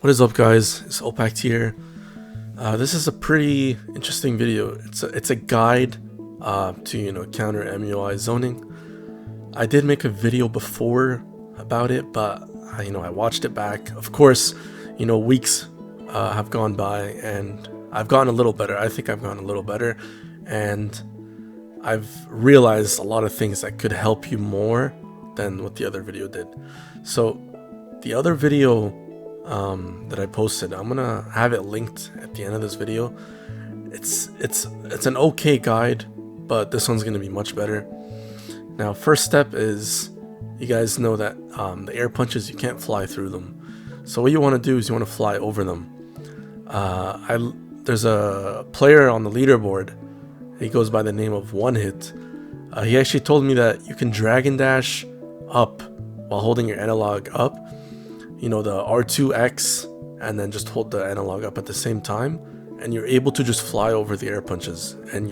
What is up, guys? It's Opact here. This is a pretty interesting video. It's a guide to counter MUI zoning. I did make a video before about it, but I watched it back. Of course, weeks have gone by and I've gotten a little better. I think I've gotten a little better, and I've realized a lot of things that could help you more than what the other video did. So the other video that I posted, I'm gonna have it linked at the end of this video. It's an okay guide, but this one's gonna be much better. Now, first step is, you guys know that the air punches, you can't fly through them. So what you want to do is you want to fly over them. There's a player on the leaderboard. He goes by the name of One Hit. He actually told me that you can drag and dash up while holding your analog up, the R2X, and then just hold the analog up at the same time, and you're able to just fly over the air punches, and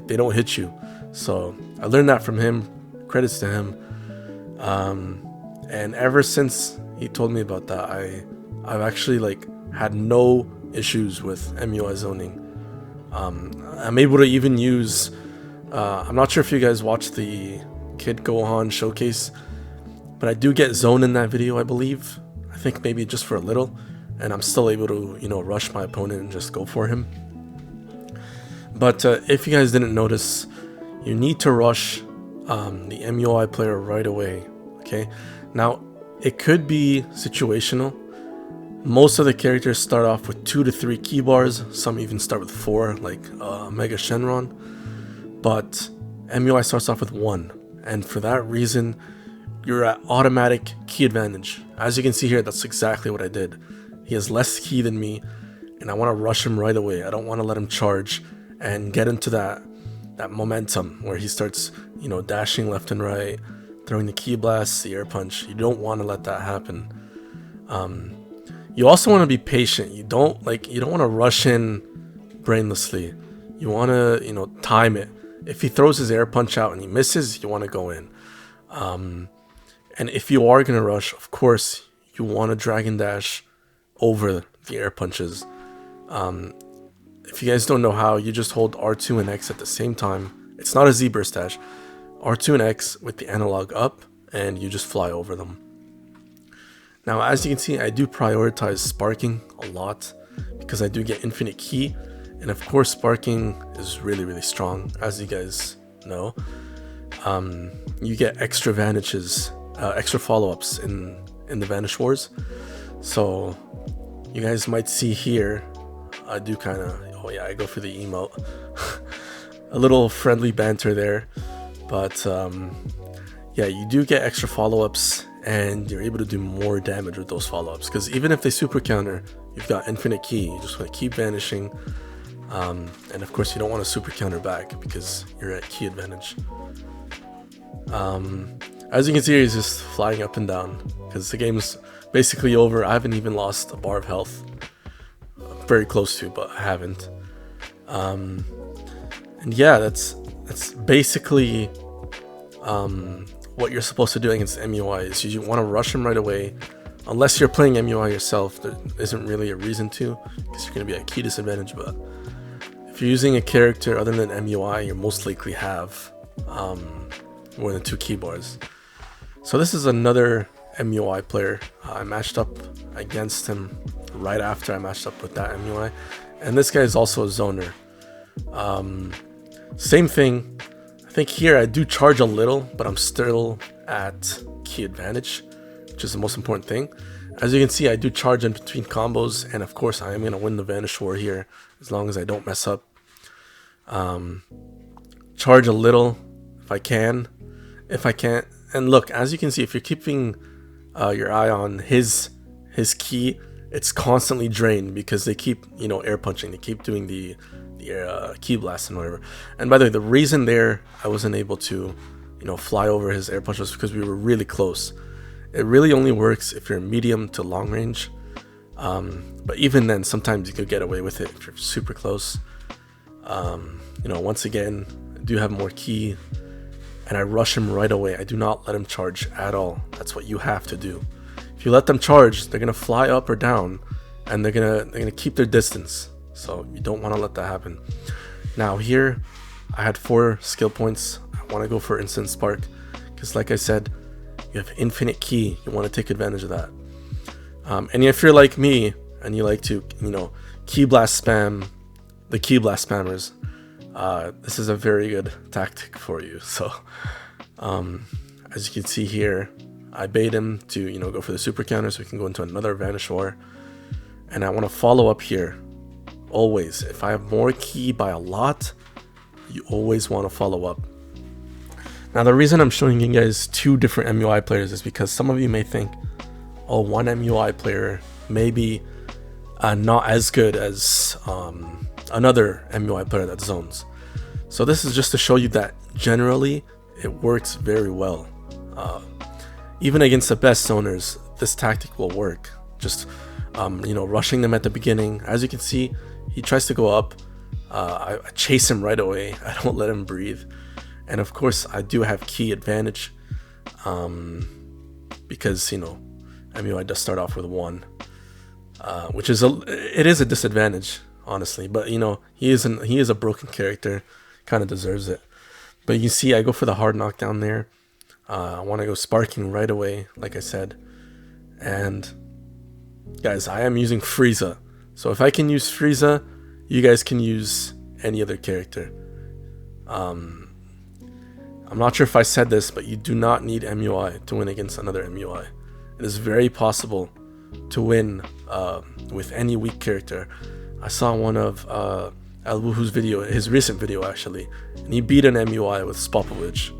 they don't hit you. So I learned that from him. Credits to him. And ever since he told me about that, I've actually had no issues with MUI zoning. I'm able to even use, I'm not sure if you guys watched the Kid Gohan showcase, but I do get zone in that video, I believe. I think maybe just for a little, and I'm still able to, rush my opponent and just go for him. But if you guys didn't notice, you need to rush the MUI player right away, okay? Now, it could be situational. Most of the characters start off with 2 to 3 key bars. Some even start with 4, like Mega Shenron. But MUI starts off with 1. And for that reason, you're at automatic key advantage. As you can see here, that's exactly what I did. He has less key than me, and I want to rush him right away. I don't want to let him charge and get into that momentum where he starts, dashing left and right, throwing the key blasts, the air punch. You don't want to let that happen. You also want to be patient. You don't want to rush in brainlessly. You want to, time it. If he throws his air punch out and he misses, you want to go in. And if you are going to rush, of course, you want to drag and dash over the air punches. If you guys don't know how, you just hold R2 and X at the same time. It's not a Z-burst dash. R2 and X with the analog up, and you just fly over them. Now, as you can see, I do prioritize sparking a lot because I do get infinite key. And of course, sparking is really, really strong, as you guys know. You get extra advantages, extra follow-ups in the Vanish Wars. So you guys might see here, I do kind of, I go for the emote. A little friendly banter there. But yeah, you do get extra follow-ups, and you're able to do more damage with those follow-ups. Because even if they super counter, you've got infinite key. You just want to keep vanishing. And of course, you don't want to super counter back because you're at key advantage. As you can see, he's just flying up and down because the game's basically over. I haven't even lost a bar of health. Very close to, but I haven't. And yeah, that's basically what you're supposed to do against MUI. Is you want to rush him right away. Unless you're playing MUI yourself, there isn't really a reason to, because you're going to be at key disadvantage. But if you're using a character other than MUI, you most likely have more than 2 key bars. So this is another MUI player. I matched up against him right after I matched up with that MUI, and this guy is also a zoner. Same thing. I think here I do charge a little, but I'm still at key advantage, which is the most important thing. As you can see, I do charge in between combos, and of course I am going to win the Vanish War here as long as I don't mess up. Charge a little if I can. If I can't, and look, as you can see, if you're keeping your eye on his key, it's constantly drained because they keep air punching. They keep doing the key blast and whatever. And by the way, the reason there I wasn't able to fly over his air punch was because we were really close. It really only works if you're medium to long range, but even then sometimes you could get away with it if you're super close. Once again, I do have more key, and I rush him right away. I do not let him charge at all. That's what you have to do. If If you let them charge, they're gonna fly up or down, and they're gonna keep their distance. So you don't want to let that happen. Now here, I had 4 skill points. I want to go for Instant Spark because, like I said, you have infinite ki. You want to take advantage of that. And if you're like me and you like to, ki blast spam, the ki blast spammers, this is a very good tactic for you. So, as you can see here, I bait him to, go for the super counter so we can go into another Vanish War. And I want to follow up here. Always. If I have more ki by a lot, you always want to follow up. Now, the reason I'm showing you guys 2 different MUI players is because some of you may think, oh, one MUI player may be not as good as another MUI player that zones. So this is just to show you that generally it works very well. Even against the best zoners, this tactic will work. Just rushing them at the beginning. As you can see, he tries to go up. I chase him right away. I don't let him breathe. And of course, I do have ki advantage because MUI does start off with 1, which is it is a disadvantage, honestly. But he is a broken character, kind of deserves it. But you see, I go for the hard knockdown there. I want to go sparking right away, like I said. And guys, I am using Frieza. So if I can use Frieza, you guys can use any other character. I'm not sure if I said this, but you do not need MUI to win against another MUI. It is very possible to win with any weak character. I saw one of Alwuhu's video, his recent video actually, and he beat an MUI with Spopovich.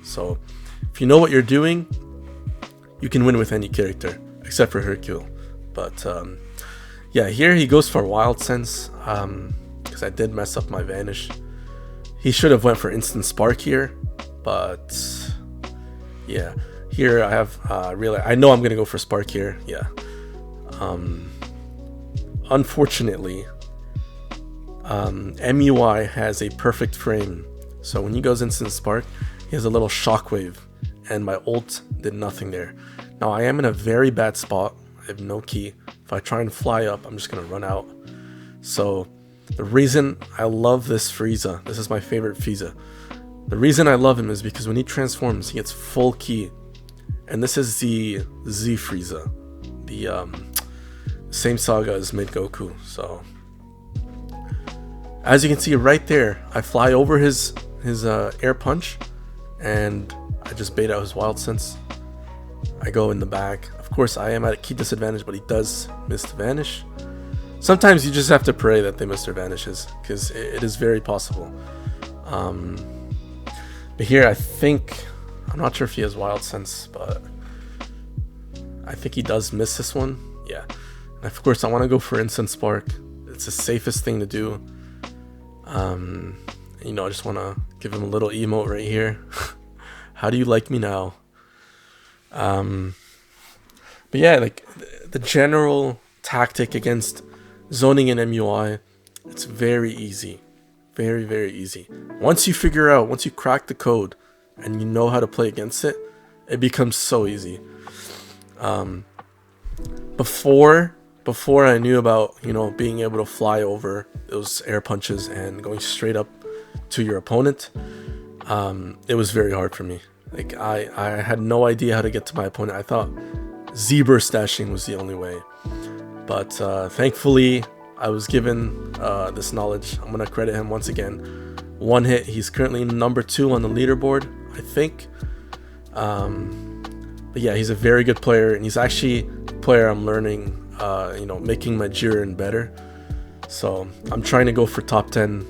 So if you know what you're doing, you can win with any character except for Hercule. But yeah, here he goes for Wild Sense because I did mess up my Vanish. He should have went for Instant Spark here, but yeah, here I have I know I'm gonna go for Spark here. Yeah, unfortunately, MUI has a perfect frame, so when he goes Instant Spark, he has a little shockwave, and my ult did nothing there. Now I am in a very bad spot. I have no ki. If I try and fly up, I'm just gonna run out. So the reason I love this Frieza, this is my favorite Frieza. The reason I love him is because when he transforms, he gets full ki. And this is the Z Frieza, the same saga as Mid Goku. So as you can see right there, I fly over his air punch, and I just bait out his Wild Sense. I go in the back. Of course, I am at a ki disadvantage, but he does miss the Vanish. Sometimes you just have to pray that they miss their Vanishes, because it is very possible. But here, I think, I'm not sure if he has Wild Sense, but I think he does miss this one. Yeah. And of course, I want to go for Instant Spark. It's the safest thing to do. I just want to give him a little emote right here. How do you like me now? But yeah, like the general tactic against zoning in MUI, it's very easy. Very, very easy. Once you crack the code and you know how to play against it, it becomes so easy. Before I knew about, being able to fly over those air punches and going straight up to your opponent, it was very hard for me. Like I had no idea how to get to my opponent. I thought Z-burst dashing was the only way. But thankfully, I was given this knowledge. I'm gonna credit him once again. 1 hit. He's currently number 2 on the leaderboard, I think. But yeah, he's a very good player, and he's actually a player I'm learning. Making my Jiren better. So I'm trying to go for top 10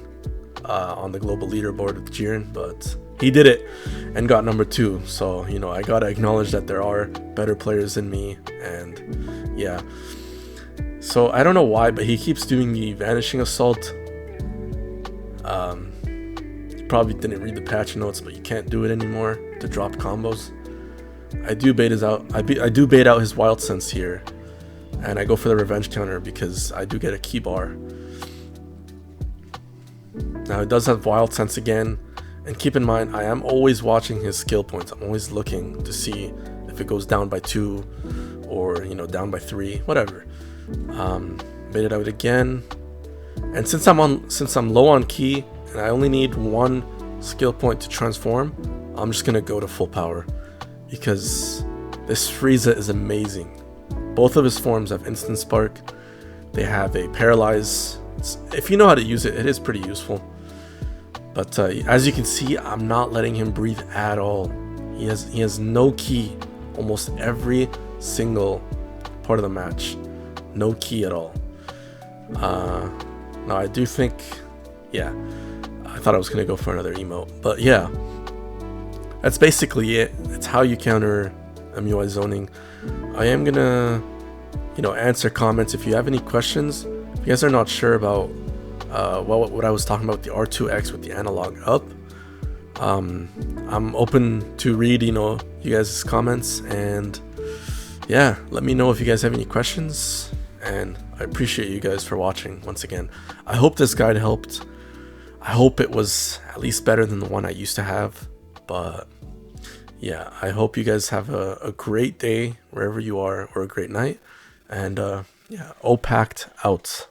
on the global leaderboard with Jiren, but he did it and got number 2. So I gotta acknowledge that there are better players than me, and yeah. So I don't know why, but he keeps doing the Vanishing Assault. You probably didn't read the patch notes, but you can't do it anymore to drop combos. I do bait out his Wild Sense here, and I go for the revenge counter because I do get a key bar. Now it does have Wild Sense again, and keep in mind, I am always watching his skill points. I'm always looking to see if it goes down by 2 or, you know, down by 3, whatever. Made it out again. And since I'm low on ki and I only need 1 skill point to transform, I'm just gonna go to full power because this Frieza is amazing. Both of his forms have instant spark. They have a paralyze. If you know how to use it, it is pretty useful. But as you can see, I'm not letting him breathe at all. He has no ki almost every single part of the match. No ki at all. Now I do think, yeah, I thought I was gonna go for another emote, but yeah, that's basically it. It's how you counter MUI zoning. I am gonna, you know, answer comments if you have any questions. If you guys are not sure about what I was talking about with the R2X with the analog up, I'm open to read, you know, you guys' comments, and yeah, let me know if you guys have any questions, and I appreciate you guys for watching once again. I hope this guide helped. I hope it was at least better than the one I used to have, but yeah, I hope you guys have a great day wherever you are, or a great night, and yeah, OPACT out.